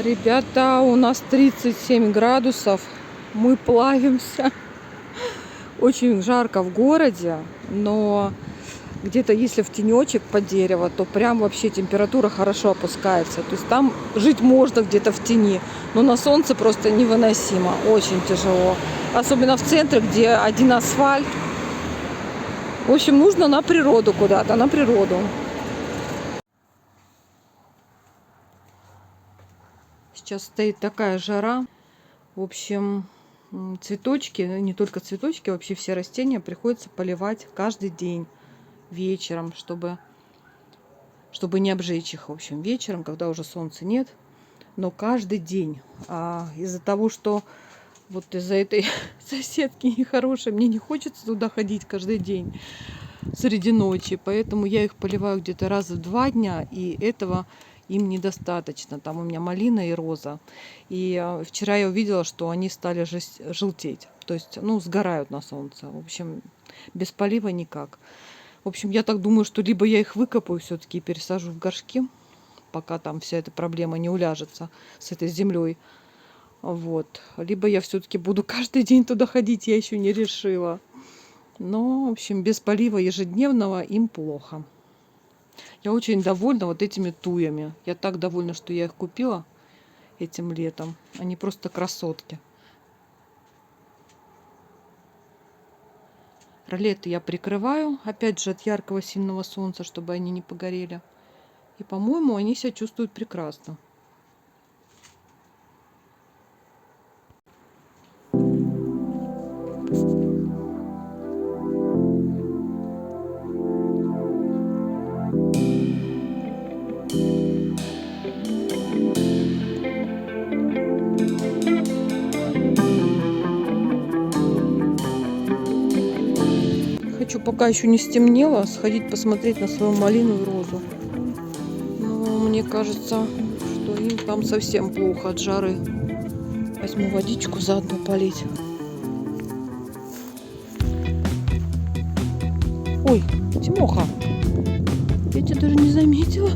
Ребята, у нас 37 градусов, мы плавимся. Очень жарко в городе, но где-то если в тенечек под дерево, то прям вообще температура хорошо опускается. То есть там жить можно где-то в тени, но на солнце просто невыносимо, очень тяжело. Особенно в центре, где один асфальт. В общем, нужно на природу куда-то, на природу. Сейчас стоит такая жара. В общем, цветочки, не только цветочки, вообще все растения приходится поливать каждый день вечером, чтобы не обжечь их. В общем, вечером, когда уже солнца нет, но каждый день. Из-за того, что вот из-за этой соседки нехорошей, мне не хочется туда ходить каждый день среди ночи, поэтому я их поливаю где-то раз в 2 дня, и этого им недостаточно. Там у меня малина и роза. И вчера я увидела, что они стали желтеть. То есть, сгорают на солнце. В общем, без полива никак. В общем, я так думаю, что либо я их выкопаю все-таки и пересажу в горшки, пока там вся эта проблема не уляжется с этой землей. Вот. Либо я все-таки буду каждый день туда ходить, я еще не решила. Но, в общем, без полива ежедневного им плохо. Я очень довольна вот этими туями. Я так довольна, что я их купила этим летом. Они просто красотки. Ролеты я прикрываю, опять же, от яркого сильного солнца, чтобы они не погорели. И, по-моему, они себя чувствуют прекрасно. Хочу, пока еще не стемнело, сходить посмотреть на свою малину и розу. Но мне кажется, что им там совсем плохо от жары. Возьму водичку заодно полить. Ой, Тимоха, я тебя даже не заметила.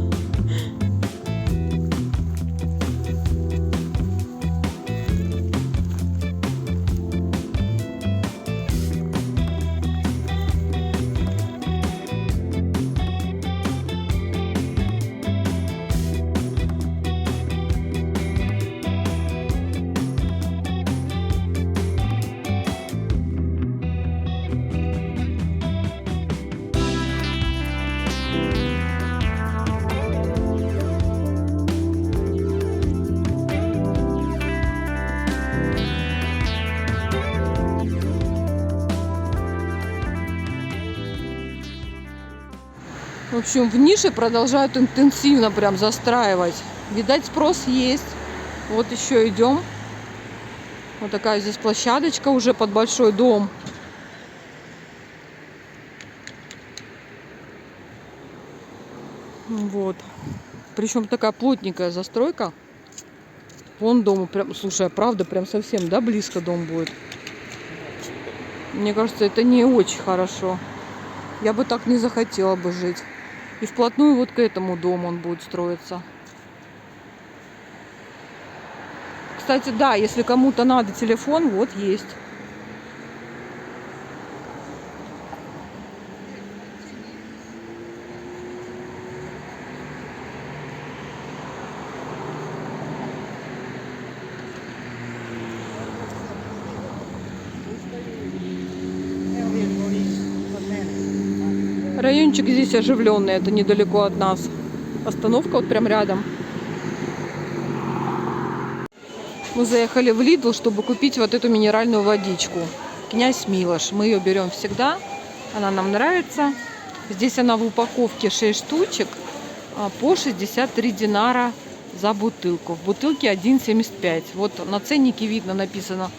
В общем, в нише продолжают интенсивно прям застраивать. Видать, спрос есть. Вот еще идем. Вот такая здесь площадочка уже под большой дом. Вот. Причем такая плотненькая застройка. Вон дому прям, слушай, правда, прям совсем, да, близко дом будет. Мне кажется, это не очень хорошо. Я бы так не захотела бы жить. И вплотную вот к этому дому он будет строиться. Кстати, да, если кому-то надо телефон, вот есть. Райончик здесь оживленный, это недалеко от нас. Остановка вот прям рядом. Мы заехали в Lidl, чтобы купить вот эту минеральную водичку. Князь Милош. Мы ее берем всегда. Она нам нравится. Здесь она в упаковке 6 штучек по 63 динара за бутылку. В бутылке 1,75. Вот на ценнике видно, написано.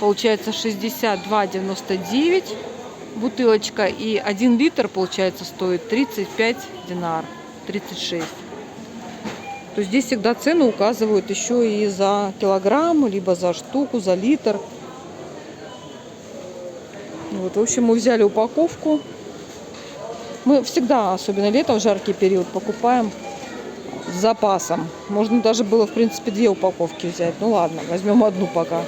Получается 62,99 бутылочка. И 1 литр, получается, стоит 35 динар. 36. то здесь всегда цены указывают еще и за килограмм, либо за штуку, за литр. Вот, в общем, мы взяли упаковку. Мы всегда, особенно летом, в жаркий период, покупаем с запасом. Можно даже было, в принципе, 2 упаковки взять. Ну ладно, возьмем одну пока.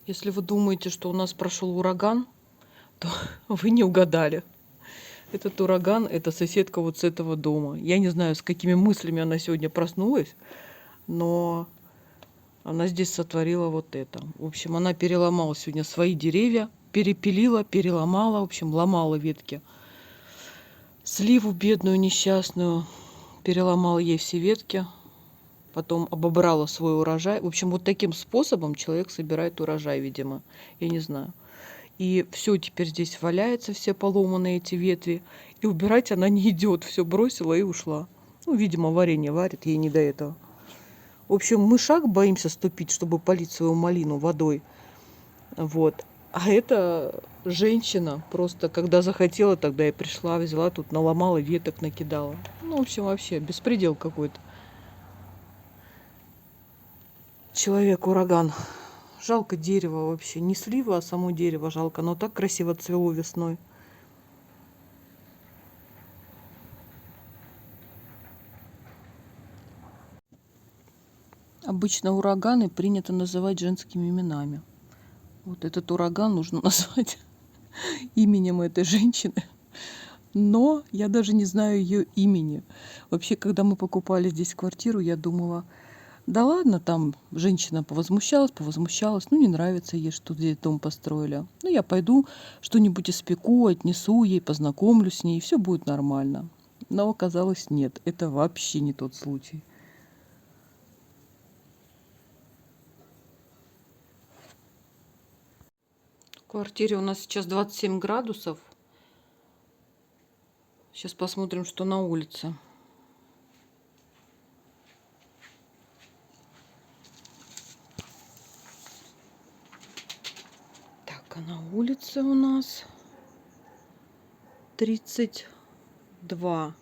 Если вы думаете, что у нас прошел ураган, то вы не угадали. Этот ураган – это соседка вот с этого дома. Я не знаю, с какими мыслями она сегодня проснулась, но она здесь сотворила вот это. В общем, она переломала сегодня свои деревья, перепилила, переломала, в общем, ломала ветки. Сливу бедную, несчастную, переломала ей все ветки. Потом обобрала свой урожай. В общем, вот таким способом человек собирает урожай, видимо. Я не знаю. И все теперь здесь валяется, все поломанные эти ветви. И убирать она не идет. Все бросила и ушла. Ну, видимо, варенье варит, ей не до этого. В общем, мы шаг боимся ступить, чтобы полить свою малину водой. Вот. А эта женщина просто, когда захотела, тогда и пришла, взяла тут, наломала веток, накидала. Ну, в общем, вообще беспредел какой-то. Человек-ураган. Жалко дерево вообще. Не слива, а само дерево жалко. Оно так красиво цвело весной. Обычно ураганы принято называть женскими именами. Вот этот ураган нужно назвать именем этой женщины. Но я даже не знаю ее имени. Вообще, когда мы покупали здесь квартиру, я думала... Да ладно, там женщина повозмущалась, ну не нравится ей, что здесь дом построили. Ну я пойду что-нибудь испеку, отнесу ей, познакомлюсь с ней, и все будет нормально. Но оказалось нет, это вообще не тот случай. В квартире у нас сейчас 27 градусов. Сейчас посмотрим, что на улице. А на улице у нас 32.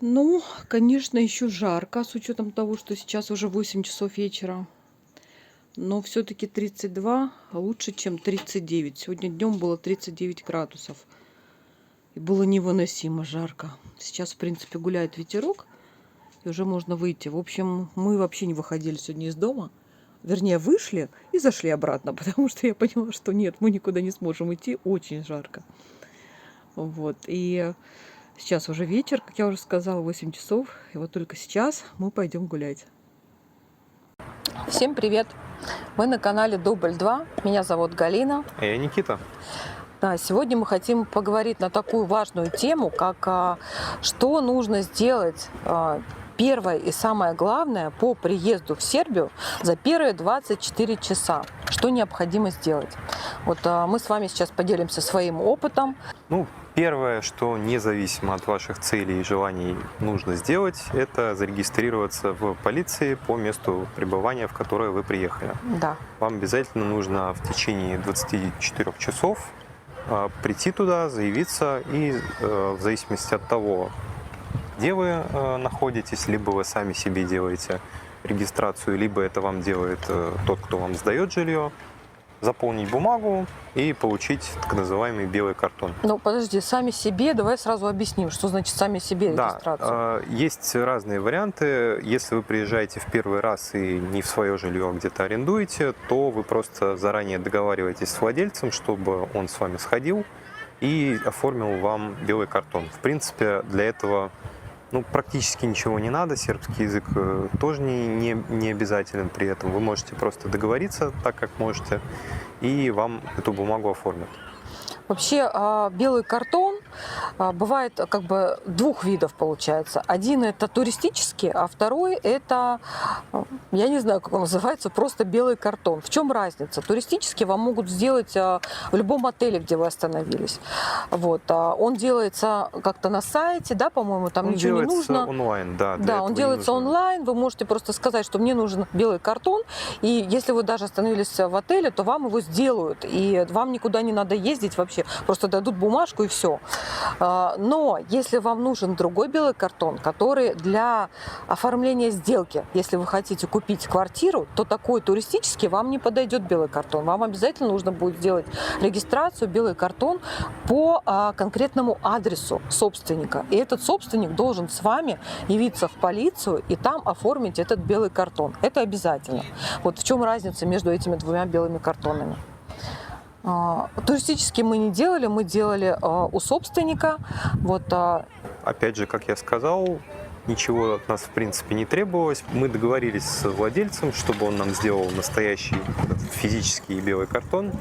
Ну, конечно, еще жарко, с учетом того, что сейчас уже 8 часов вечера. Но все-таки 32 лучше, чем 39. Сегодня днем было 39 градусов. И было невыносимо жарко. Сейчас, в принципе, гуляет ветерок. И уже можно выйти. В общем, мы вообще не выходили сегодня из дома. Вернее, вышли и зашли обратно, потому что я поняла, что нет, мы никуда не сможем идти, очень жарко. Вот, и сейчас уже вечер, как я уже сказала, 8 часов, и вот только сейчас мы пойдем гулять. Всем привет! Мы на канале Дубль 2, меня зовут Галина. А я Никита. Да, сегодня мы хотим поговорить на такую важную тему, как что нужно сделать первое и самое главное по приезду в Сербию за первые 24 часа. Что необходимо сделать? Вот мы с вами сейчас поделимся своим опытом. Ну, первое, что независимо от ваших целей и желаний нужно сделать, это зарегистрироваться в полиции по месту пребывания, в которое вы приехали. Да. Вам обязательно нужно в течение 24 часов прийти туда, заявиться, и в зависимости от того, где вы находитесь, либо вы сами себе делаете регистрацию, либо это вам делает тот, кто вам сдает жилье, заполнить бумагу и получить так называемый белый картон. Ну, подожди, сами себе, давай сразу объясним, что значит сами себе регистрация. Да, есть разные варианты. Если вы приезжаете в первый раз и не в свое жилье, а где-то арендуете, то вы просто заранее договариваетесь с владельцем, чтобы он с вами сходил и оформил вам белый картон. В принципе, для этого практически ничего не надо. Сербский язык тоже не обязателен при этом. Вы можете просто договориться так, как можете, и вам эту бумагу оформят. Вообще белый картон бывает как бы двух видов получается. Один это туристический, а второй это, я не знаю, как он называется, просто белый картон. В чем разница? Туристический вам могут сделать в любом отеле, где вы остановились. Вот. Он делается как-то на сайте, да, по-моему, там ничего не нужно. Онлайн, да. Да, он делается онлайн. Вы можете просто сказать, что мне нужен белый картон. И если вы даже остановились в отеле, то вам его сделают. И вам никуда не надо ездить вообще. Просто дадут бумажку и все. Но если вам нужен другой белый картон, который для оформления сделки, если вы хотите купить квартиру, то такой туристический вам не подойдет белый картон. Вам обязательно нужно будет сделать регистрацию, белый картон по конкретному адресу собственника. И этот собственник должен с вами явиться в полицию и там оформить этот белый картон. Это обязательно. Вот в чем разница между этими двумя белыми картонами. Туристически мы не делали, мы делали у собственника. Вот. Опять же, как я сказал, ничего от нас в принципе не требовалось. Мы договорились с владельцем, чтобы он нам сделал настоящий физический белый картон.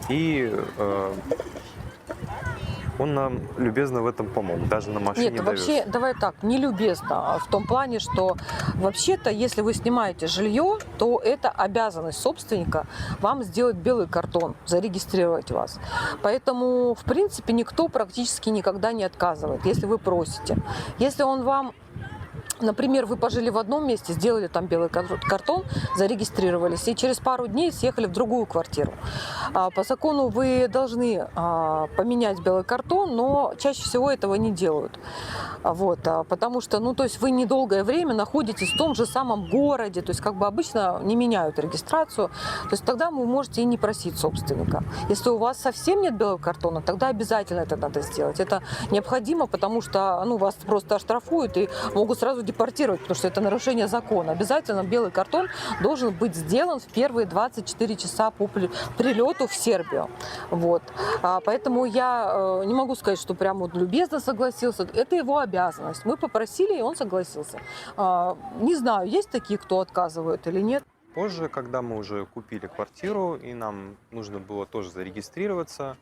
И он нам любезно в этом помог, даже на машине Нет, вообще, давай так, не любезно, в том плане, что вообще-то, если вы снимаете жилье, то это обязанность собственника вам сделать белый картон, зарегистрировать вас. Поэтому, в принципе, никто практически никогда не отказывает, если вы просите. Если он вам... Например, вы пожили в одном месте, сделали там белый картон, зарегистрировались и через пару дней съехали в другую квартиру. По закону вы должны поменять белый картон, но чаще всего этого не делают. Вот, потому что, то есть вы недолгое время находитесь в том же самом городе, то есть как бы обычно не меняют регистрацию, то есть тогда вы можете и не просить собственника. Если у вас совсем нет белого картона, тогда обязательно это надо сделать. Это необходимо, потому что вас просто оштрафуют и могут сразу депортировать, потому что это нарушение закона. Обязательно белый картон должен быть сделан в первые 24 часа по прилету в Сербию. Вот. Поэтому я не могу сказать, что прям вот любезно согласился. Это его обязанность. Мы попросили, и он согласился. Не знаю, есть такие, кто отказывают или нет. Позже, когда мы уже купили квартиру и нам нужно было тоже зарегистрироваться,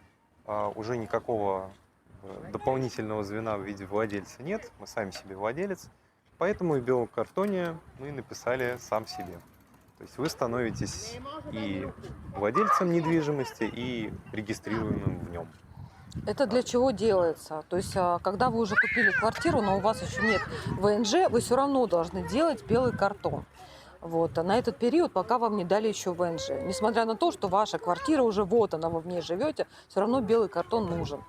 уже никакого дополнительного звена в виде владельца нет, мы сами себе владелец. Поэтому и в белом картоне мы написали сам себе. То есть вы становитесь и владельцем недвижимости, и регистрируемым в нем. Это для чего делается? То есть, когда вы уже купили квартиру, но у вас еще нет ВНЖ, вы все равно должны делать белый картон. Вот, на этот период, пока вам не дали еще ВНЖ. Несмотря на то, что ваша квартира уже вот она, вы в ней живете, все равно белый картон нужен.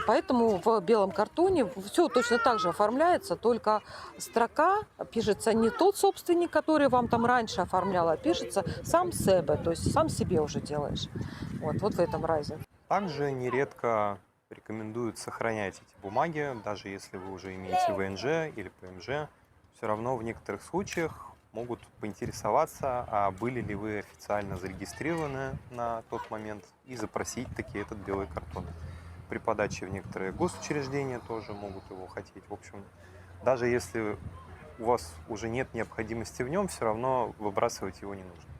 Поэтому в белом картоне все точно так же оформляется, только строка пишется не тот собственник, который вам там раньше оформлял, а пишется сам себе, то есть сам себе уже делаешь. Вот в этом разница. Также нередко рекомендуют сохранять эти бумаги, даже если вы уже имеете ВНЖ или ПМЖ. Все равно в некоторых случаях могут поинтересоваться, а были ли вы официально зарегистрированы на тот момент, и запросить таки этот белый картон. При подаче в некоторые госучреждения тоже могут его хотеть. В общем, даже если у вас уже нет необходимости в нем, все равно выбрасывать его не нужно.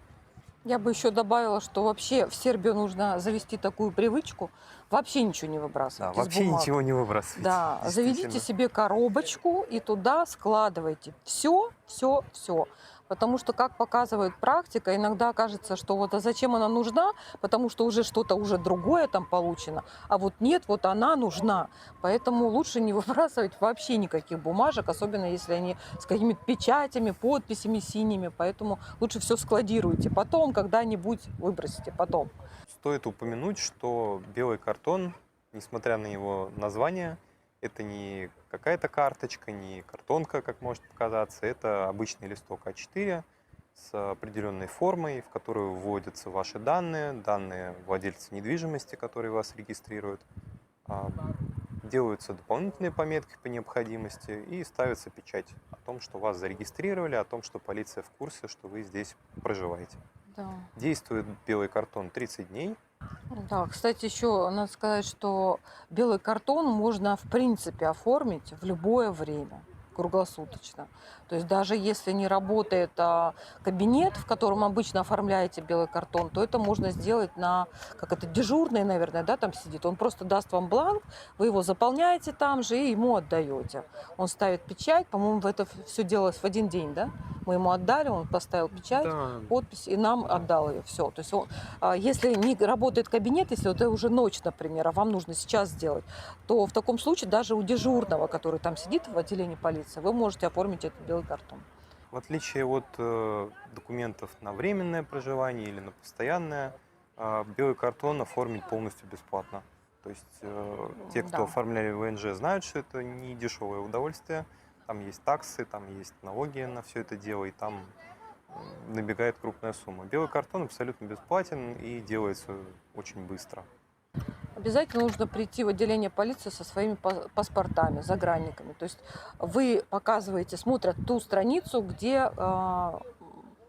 Я бы еще добавила, что вообще в Сербию нужно завести такую привычку, вообще ничего не Да, выбрасывать из вообще бумаг. ничего не выбрасывайте, Да, заведите действительно. себе коробочку и туда складывайте все, все, все. Потому что, как показывает практика, иногда кажется, что вот а зачем она нужна, потому что уже что-то уже другое там получено, а вот нет, вот она нужна. Поэтому лучше не выбрасывать вообще никаких бумажек, особенно если они с какими-то печатями, подписями синими. Поэтому лучше все складируйте. Потом когда-нибудь выбросите, потом. Стоит упомянуть, что белый картон, несмотря на его название, это не какая-то карточка, не картонка, как может показаться, это обычный листок А4 с определенной формой, в которую вводятся ваши данные, данные владельца недвижимости, который вас регистрирует. А, Делаются дополнительные пометки по необходимости и ставится печать о том, что вас зарегистрировали, о том, что полиция в курсе, что вы здесь проживаете. Да. Действует белый картон 30 дней. Да, кстати, еще надо сказать, что белый картон можно в принципе оформить в любое время, круглосуточно. То есть даже если не работает кабинет, в котором обычно оформляете белый картон, то это можно сделать на, как это, дежурный, наверное, да, там сидит. Он просто даст вам бланк, вы его заполняете там же и ему отдаете. Он ставит печать, по-моему, это все делалось в один день, да? Мы ему отдали, он поставил печать, Да, подпись и нам отдал ее. Все. То есть он, если не работает кабинет, если это уже ночь, например, а вам нужно сейчас сделать, то в таком случае даже у дежурного, который там сидит в отделении полиции, вы можете оформить этот белый картон. в отличие от документов на временное проживание или на постоянное, белый картон оформить полностью бесплатно. То есть те, кто Да. оформляли ВНЖ, знают, что это не дешевое удовольствие. Там есть таксы, там есть налоги на все это дело, и там набегает крупная сумма. Белый картон абсолютно бесплатен и делается очень быстро. Обязательно нужно прийти в отделение полиции со своими паспортами, загранниками. То есть вы показываете, смотрят ту страницу, где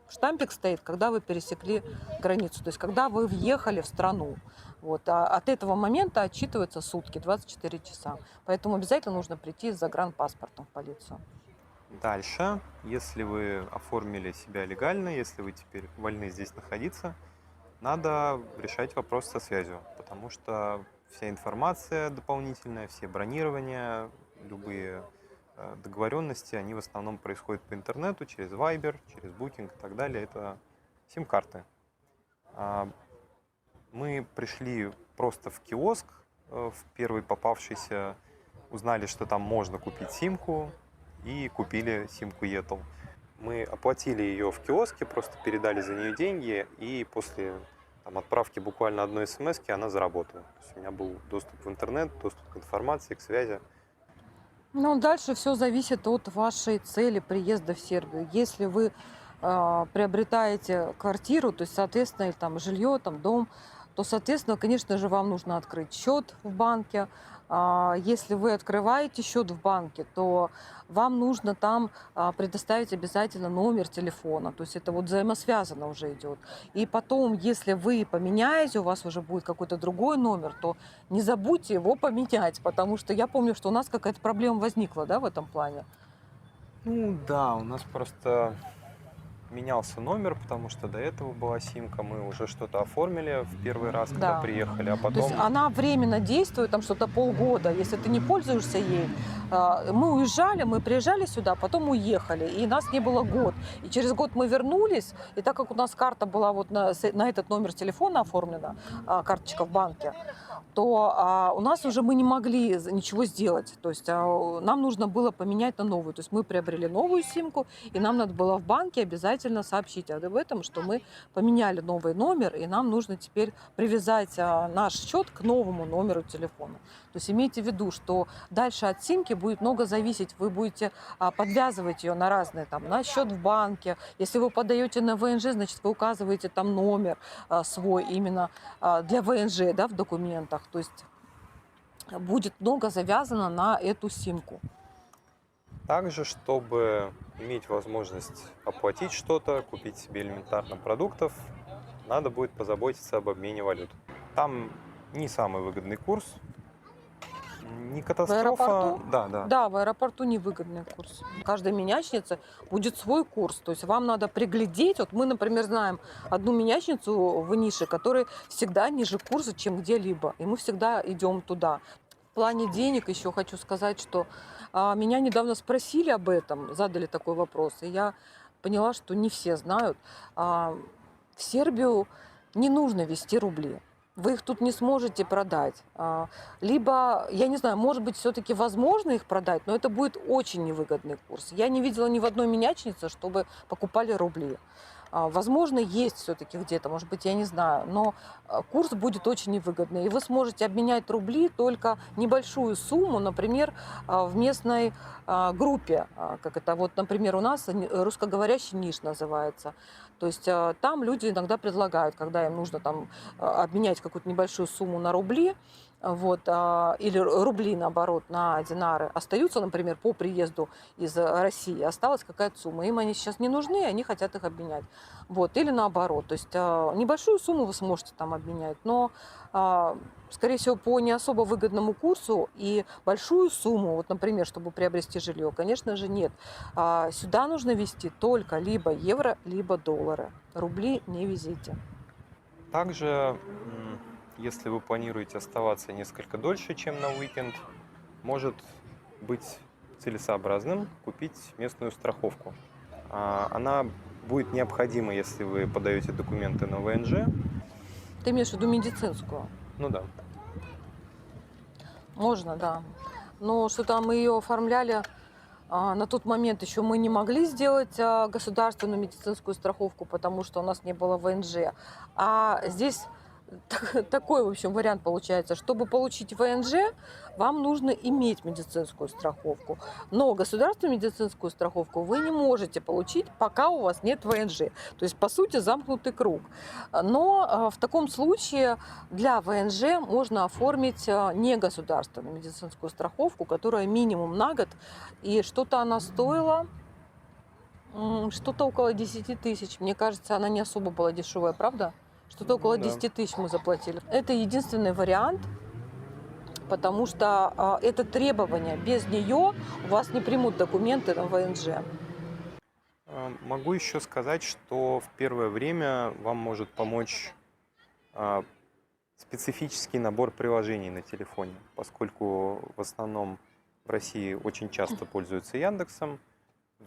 штампик стоит, когда вы пересекли границу, то есть когда вы въехали в страну. Вот. А от этого момента отчитываются сутки, 24 часа. Поэтому обязательно нужно прийти с загранпаспортом в полицию. Дальше, если вы оформили себя легально, если вы теперь вольны здесь находиться, надо решать вопрос со связью, потому что вся информация дополнительная, все бронирования, любые договоренности, они в основном происходят по интернету, через Viber, через Booking и так далее. Это сим-карты. Мы пришли просто в киоск, в первый попавшийся, узнали, что там можно купить симку, и купили симку Yetl. Мы оплатили ее в киоске, просто передали за нее деньги, и после отправки буквально одной смс она заработала. То есть у меня был доступ в интернет, доступ к информации, к связи. Ну, дальше все зависит от вашей цели приезда в Сербию. Если вы приобретаете квартиру, то есть, соответственно, или там жилье, там дом, то, соответственно, конечно же, вам нужно открыть счет в банке. Если вы открываете счет в банке, то вам нужно там предоставить обязательно номер телефона. То есть это вот взаимосвязано уже идет. И потом, если вы поменяете, у вас уже будет какой-то другой номер, то не забудьте его поменять, потому что я помню, что у нас какая-то проблема возникла, да, в этом плане. Ну да, у нас просто менялся номер, потому что до этого была симка, мы уже что-то оформили в первый раз, когда Да. приехали, а То есть потом... она временно действует, там что-то полгода. Если ты не пользуешься ей, мы уезжали, мы приезжали сюда, потом уехали, и нас не было год. И через год мы вернулись, и так как у нас карта была вот на этот номер телефона оформлена, карточка в банке, то у нас уже мы не могли ничего сделать. То есть нам нужно было поменять на новую. То есть мы приобрели новую симку, и нам надо было в банке обязательно сообщить об этом, что мы поменяли новый номер, и нам нужно теперь привязать наш счет к новому номеру телефона. То есть имейте в виду, что дальше от симки будет много зависеть. Вы будете подвязывать ее на разные, там, на счет в банке. Если вы подаете на ВНЖ, значит, вы указываете там номер свой именно для ВНЖ, да, в документах. То есть будет много завязано на эту симку. Также, чтобы иметь возможность оплатить что-то, купить себе элементарно продуктов, надо будет позаботиться об обмене валют. Там не самый выгодный курс. Не В аэропорту? катастрофа, да. Да, в аэропорту невыгодный курс. Каждой менячнице будет свой курс. То есть вам надо приглядеть. Вот мы, например, знаем одну менячницу в нише, которая всегда ниже курса, чем где-либо. И мы всегда идем туда. В плане денег еще хочу сказать, что меня недавно спросили об этом, задали такой вопрос. И я поняла, что не все знают. В Сербию не нужно везти рубли. Вы их тут не сможете продать. Либо, я не знаю, может быть, все-таки возможно их продать, но это будет очень невыгодный курс. Я не видела ни в одной менячнице, чтобы покупали рубли. Возможно, есть все-таки где-то, может быть, я не знаю, но курс будет очень невыгодный. И вы сможете обменять рубли только небольшую сумму, например, в местной группе. Как это вот, например, у нас русскоговорящий ниш называется. То есть там люди иногда предлагают, когда им нужно там обменять какую-то небольшую сумму на рубли, вот, или рубли, наоборот, на динары, остаются, например, по приезду из России, осталась какая-то сумма. Им они сейчас не нужны, они хотят их обменять. Вот, или наоборот. То есть небольшую сумму вы сможете там обменять, но, скорее всего, по не особо выгодному курсу и большую сумму, вот, например, чтобы приобрести жилье, конечно же, нет. Сюда нужно везти только либо евро, либо доллары. Рубли не везите. Также, если вы планируете оставаться несколько дольше, чем на уикенд, может быть целесообразным купить местную страховку. Она будет необходима, если вы подаете документы на ВНЖ. Ты имеешь в виду медицинскую? Ну да. Можно, да. Но что-то мы ее оформляли, на тот момент еще мы не могли сделать государственную медицинскую страховку, потому что у нас не было ВНЖ. А здесь такой, в общем, вариант получается. Чтобы получить ВНЖ, вам нужно иметь медицинскую страховку. Но государственную медицинскую страховку вы не можете получить, пока у вас нет ВНЖ. То есть, по сути, замкнутый круг. Но в таком случае для ВНЖ можно оформить негосударственную медицинскую страховку, которая минимум на год. И что-то она стоила, что-то около 10 тысяч. Мне кажется, она не особо была дешевая, правда? Что-то около Да. 10 тысяч мы заплатили. Это единственный вариант, потому что это требование. Без нее у вас не примут документы на ВНЖ. Могу еще сказать, что в первое время вам может помочь специфический набор приложений на телефоне, поскольку в основном в России очень часто пользуются Яндексом.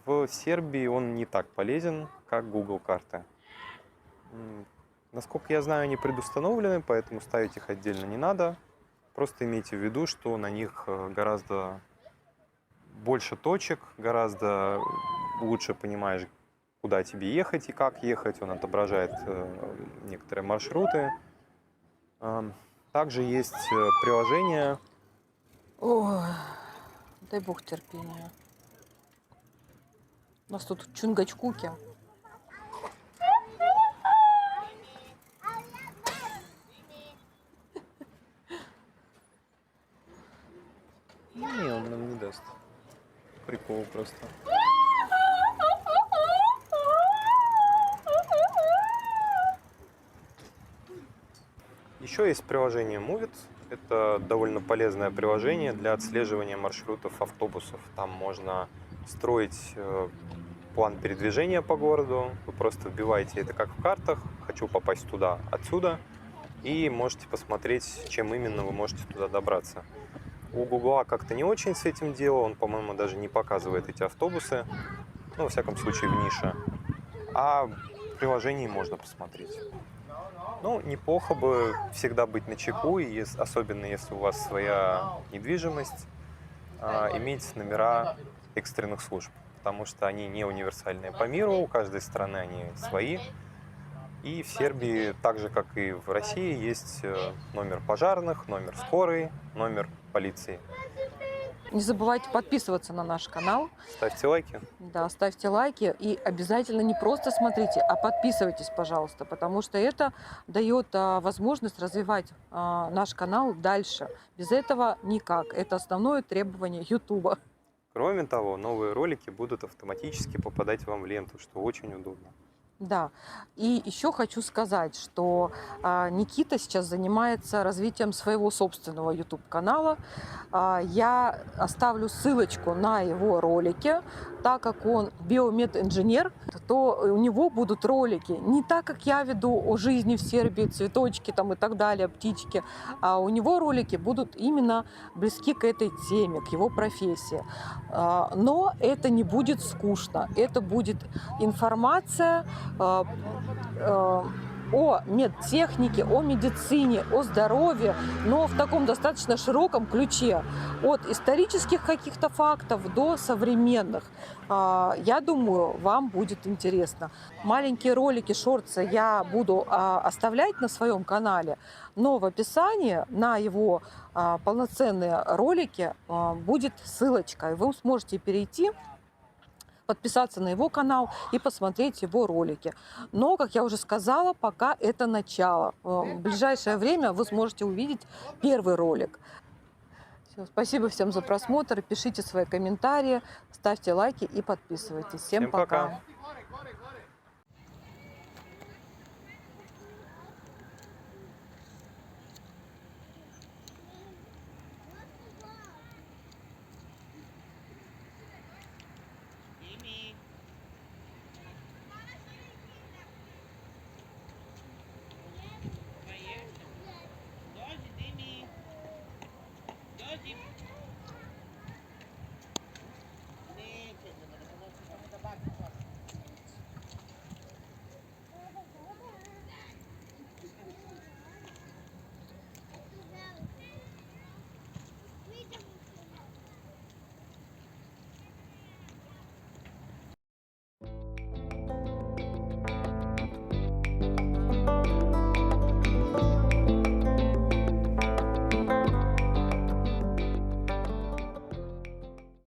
В Сербии он не так полезен, как Google карты. Насколько я знаю, они предустановлены, поэтому ставить их отдельно не надо. Просто имейте в виду, что на них гораздо больше точек, гораздо лучше понимаешь, куда тебе ехать и как ехать. Он отображает некоторые маршруты. Также есть приложение. Ой, дай бог терпения. У нас тут чунгачкуки. Не, он нам не даст. Прикол просто. Еще есть приложение Movit. Это довольно полезное приложение для отслеживания маршрутов автобусов. Там можно строить план передвижения по городу. Вы просто вбиваете это как в картах. Хочу попасть туда, отсюда. И можете посмотреть, чем именно вы можете туда добраться. У Гугла как-то не очень с этим дело. Он, по-моему, даже не показывает эти автобусы. Ну, во всяком случае, в нише. А в приложении можно посмотреть. Ну, неплохо бы всегда быть начеку, и особенно если у вас своя недвижимость, иметь номера экстренных служб, потому что они не универсальные по миру, у каждой страны они свои. И в Сербии, так же как и в России, есть номер пожарных, номер скорой, номер полиции. Не забывайте подписываться на наш канал. Ставьте лайки. Да, ставьте лайки и обязательно не просто смотрите, а подписывайтесь, пожалуйста, потому что это дает возможность развивать наш канал дальше. Без этого никак. Это основное требование YouTube. Кроме того, новые ролики будут автоматически попадать вам в ленту, что очень удобно. Да, и еще хочу сказать, что Никита сейчас занимается развитием своего собственного YouTube-канала. Я оставлю ссылочку на его ролики, так как он биомед-инженер, то у него будут ролики не так, как я веду о жизни в Сербии, цветочки там и так далее, птички, а у него ролики будут именно близки к этой теме, к его профессии. Но это не будет скучно, это будет информация о медтехнике, о медицине, о здоровье, но в таком достаточно широком ключе, от исторических каких-то фактов до современных. Я думаю, вам будет интересно. Маленькие ролики, шортсы я буду оставлять на своем канале, но в описании на его полноценные ролики будет ссылочка, и вы сможете перейти, подписаться на его канал и посмотреть его ролики. Но, как я уже сказала, пока это начало. В ближайшее время вы сможете увидеть первый ролик. Всё, спасибо всем за просмотр. Пишите свои комментарии, ставьте лайки и подписывайтесь. Всем Всем пока. пока.